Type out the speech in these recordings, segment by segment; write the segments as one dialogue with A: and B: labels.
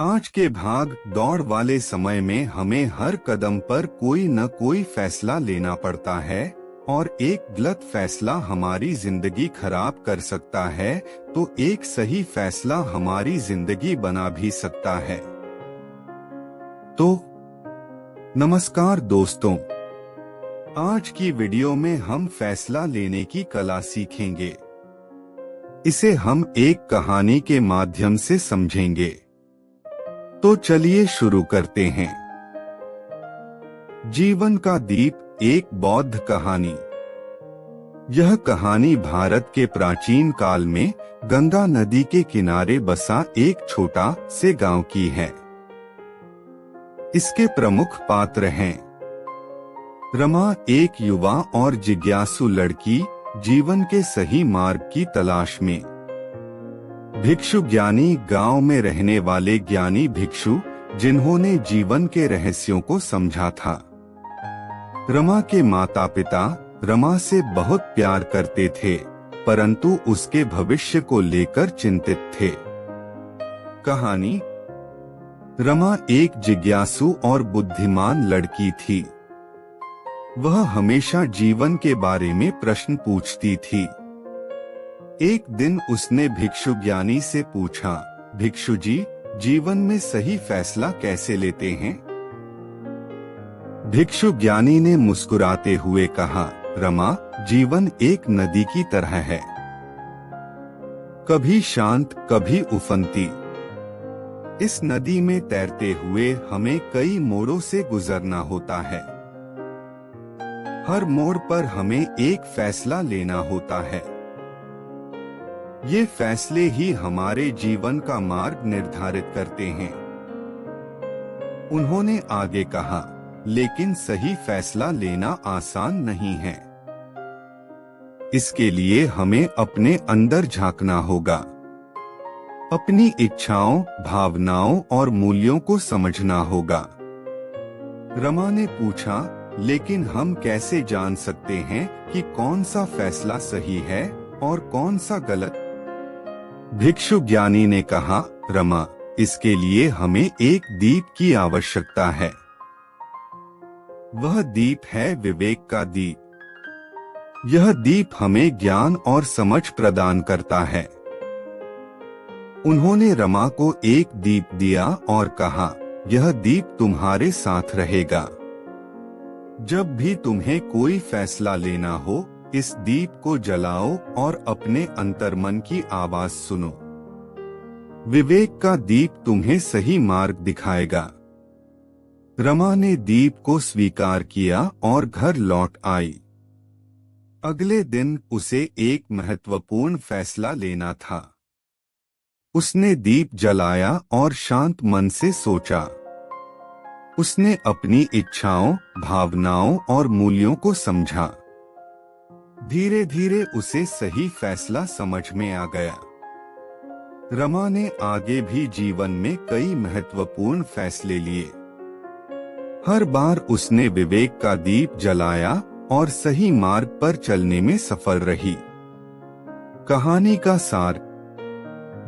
A: आज के भाग दौड़ वाले समय में हमें हर कदम पर कोई न कोई फैसला लेना पड़ता है और एक गलत फैसला हमारी जिंदगी खराब कर सकता है तो एक सही फैसला हमारी जिंदगी बना भी सकता है। तो नमस्कार दोस्तों, आज की वीडियो में हम फैसला लेने की कला सीखेंगे। इसे हम एक कहानी के माध्यम से समझेंगे। तो चलिए शुरू करते हैं। जीवन का दीप, एक बौद्ध कहानी। यह कहानी भारत के प्राचीन काल में गंगा नदी के किनारे बसा एक छोटा से गांव की है। इसके प्रमुख पात्र हैं रमा, एक युवा और जिज्ञासु लड़की, जीवन के सही मार्ग की तलाश में। भिक्षु ज्ञानी, गांव में रहने वाले ज्ञानी भिक्षु जिन्होंने जीवन के रहस्यों को समझा था। रमा के माता पिता रमा से बहुत प्यार करते थे, परंतु उसके भविष्य को लेकर चिंतित थे। कहानी। रमा एक जिज्ञासु और बुद्धिमान लड़की थी। वह हमेशा जीवन के बारे में प्रश्न पूछती थी। एक दिन उसने भिक्षु ज्ञानी से पूछा, भिक्षु जी, जीवन में सही फैसला कैसे लेते हैं? भिक्षु ज्ञानी ने मुस्कुराते हुए कहा, रमा, जीवन एक नदी की तरह है, कभी शांत कभी उफनती। इस नदी में तैरते हुए हमें कई मोड़ों से गुजरना होता है। हर मोड़ पर हमें एक फैसला लेना होता है। ये फैसले ही हमारे जीवन का मार्ग निर्धारित करते हैं। उन्होंने आगे कहा, लेकिन सही फैसला लेना आसान नहीं है। इसके लिए हमें अपने अंदर झांकना होगा, अपनी इच्छाओं, भावनाओं और मूल्यों को समझना होगा। रमा ने पूछा, लेकिन हम कैसे जान सकते हैं कि कौन सा फैसला सही है और कौन सा गलत? भिक्षु ज्ञानी ने कहा, रमा, इसके लिए हमें एक दीप की आवश्यकता है। वह दीप है विवेक का दीप। यह दीप हमें ज्ञान और समझ प्रदान करता है। उन्होंने रमा को एक दीप दिया और कहा, यह दीप तुम्हारे साथ रहेगा। जब भी तुम्हें कोई फैसला लेना हो, इस दीप को जलाओ और अपने अंतर्मन की आवाज सुनो। विवेक का दीप तुम्हें सही मार्ग दिखाएगा। रमा ने दीप को स्वीकार किया और घर लौट आई। अगले दिन उसे एक महत्वपूर्ण फैसला लेना था। उसने दीप जलाया और शांत मन से सोचा। उसने अपनी इच्छाओं, भावनाओं और मूल्यों को समझा। धीरे धीरे उसे सही फैसला समझ में आ गया। रमा ने आगे भी जीवन में कई महत्वपूर्ण फैसले लिए। हर बार उसने विवेक का दीप जलाया और सही मार्ग पर चलने में सफल रही। कहानी का सार।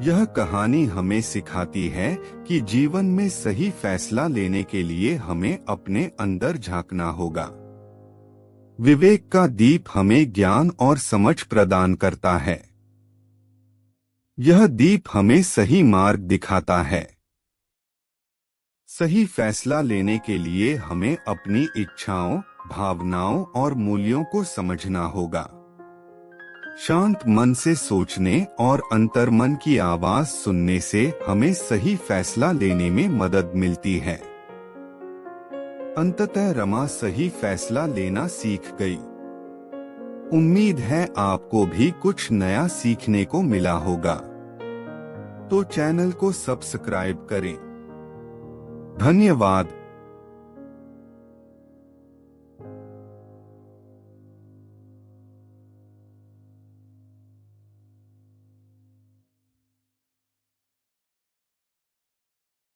A: यह कहानी हमें सिखाती है कि जीवन में सही फैसला लेने के लिए हमें अपने अंदर झांकना होगा। विवेक का दीप हमें ज्ञान और समझ प्रदान करता है। यह दीप हमें सही मार्ग दिखाता है। सही फैसला लेने के लिए हमें अपनी इच्छाओं, भावनाओं और मूल्यों को समझना होगा। शांत मन से सोचने और अंतर्मन की आवाज सुनने से हमें सही फैसला लेने में मदद मिलती है। अंततः रमा सही फैसला लेना सीख गई। उम्मीद है आपको भी कुछ नया सीखने को मिला होगा। तो चैनल को सब्सक्राइब करें। धन्यवाद।